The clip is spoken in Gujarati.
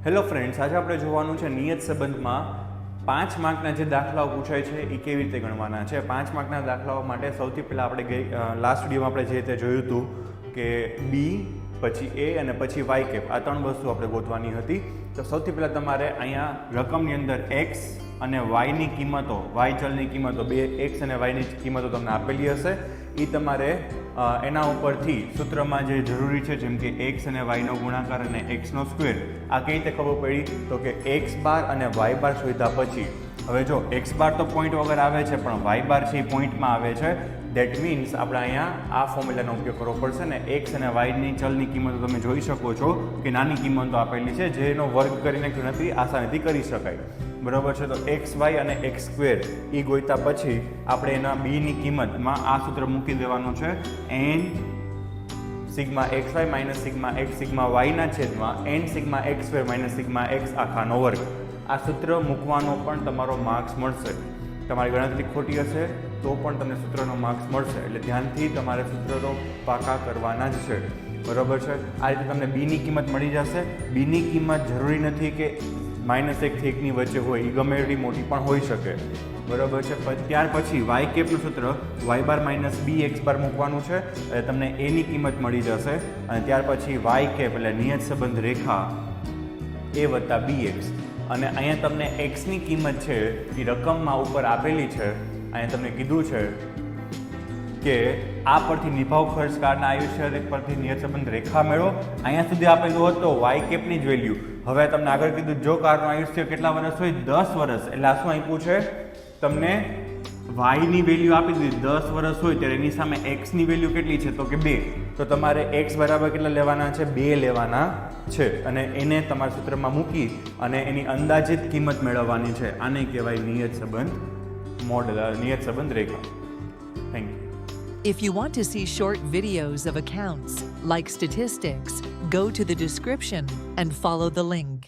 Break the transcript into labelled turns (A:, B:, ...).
A: હેલો ફ્રેન્ડ્સ, આજે આપણે જોવાનું છે નિયત સંબંધમાં 5 માર્કના જે દાખલાઓ પૂછાય છે એ કેવી રીતે ગણવાના છે. 5 માર્કના દાખલાઓ માટે સૌથી પહેલાં આપણે લાસ્ટ વિડીયોમાં આપણે જે રીતે જોયું હતું કે બી પછી એ અને પછી વાય કેપ આ 3 વસ્તુ આપણે ગોતવાની હતી. તો સૌથી પહેલાં તમારે અહીંયા રકમની અંદર એક્સ અને વાયની કિંમતો, વાય ચલની કિંમતો, બે એક્સ અને વાયની કિંમતો તમને આપેલી હશે. એ તમારે એના ઉપરથી સૂત્રમાં જે જરૂરી છે, જેમ કે એક્સ અને વાયનો ગુણાકાર અને એક્સનો સ્ક્વેર, આ કઈ રીતે ખબર પડી તો કે એક્સ બાર અને વાય બાર શોધ્યા પછી, હવે જો એક્સ બાર તો પોઈન્ટ વગર આવે છે પણ વાય બાર છે એ પોઈન્ટમાં આવે છે. દેટ મીન્સ આપણે અહીંયા આ ફોર્મ્યુલાનો ઉપયોગ કરવો પડશે ને એક્સ અને વાયની ચલની કિંમતો તમે જોઈ શકો છો કે નાની કિંમતો આપેલી છે, જેનો વર્ગ કરીને ગણતરી આસાનીથી કરી શકાય. બરાબર છે. તો એક્સ વાય અને એક્સ સ્ક્વેર એ ગોત્યા પછી આપણે એના બીની કિંમતમાં આ સૂત્ર મૂકી દેવાનું છે, N sigma X Y minus sigma X sigma વાયના છેદમાં N sigma X square minus sigma X આખાનો વર્ગ. આ સૂત્ર મૂકવાનો પણ તમારો માર્ક્સ મળશે. તમારી ગણતરી ખોટી હશે તો પણ તમને સૂત્રનો માર્ક્સ મળશે, એટલે ધ્યાનથી તમારે સૂત્રો પાકા કરવાના જ છે. બરાબર છે. આ રીતે તમને બીની કિંમત મળી જશે. બીની કિંમત જરૂરી નથી કે -1 થી 1 ની વચ્ચે હોય, એ ગમે એટલી મોટી પણ હોઈ શકે. બરાબર છે. ત્યાર પછી વાય કેપનું સૂત્ર વાય બાર માઇનસ બી એક્સ બાર મૂકવાનું છે, એટલે તમને એની કિંમત મળી જશે. અને ત્યાર પછી વાય કેપ એટલે નિયત સંબંધ રેખા એ વત્તા બી એક્સ, અને અહીંયા તમને એક્સની કિંમત છે એ રકમમાં ઉપર આપેલી છે. અહીંયા તમને કીધું છે કે આ પરથી નિભાવ ખર્ચ કારના આયુષ્ય પરથી નિયત સંબંધ રેખા મેળવો. અહીંયા સુધી આપેલું હતું વાય કેપની જ વેલ્યુ. હવે તમને આગળ કીધું જો કારનું આયુષ્ય કેટલા વર્ષ હોય, 10 વર્ષ, એટલે આ શું આપ્યું છે તમને વાયની વેલ્યુ આપી દીધી 10 વર્ષ હોય ત્યારે એની સામે એક્સની વેલ્યુ કેટલી છે તો કે 2. તો તમારે એક્સ બરાબર કેટલા લેવાના છે, 2 લેવાના છે, અને એને તમારા સૂત્રમાં મૂકી અને એની અંદાજિત કિંમત મેળવવાની છે. આને કહેવાય નિયત સંબંધ મોડેલ, નિયત સંબંધ રેખા. Thank you.
B: If you want to see short videos of accounts, like statistics, go to the description and follow the link.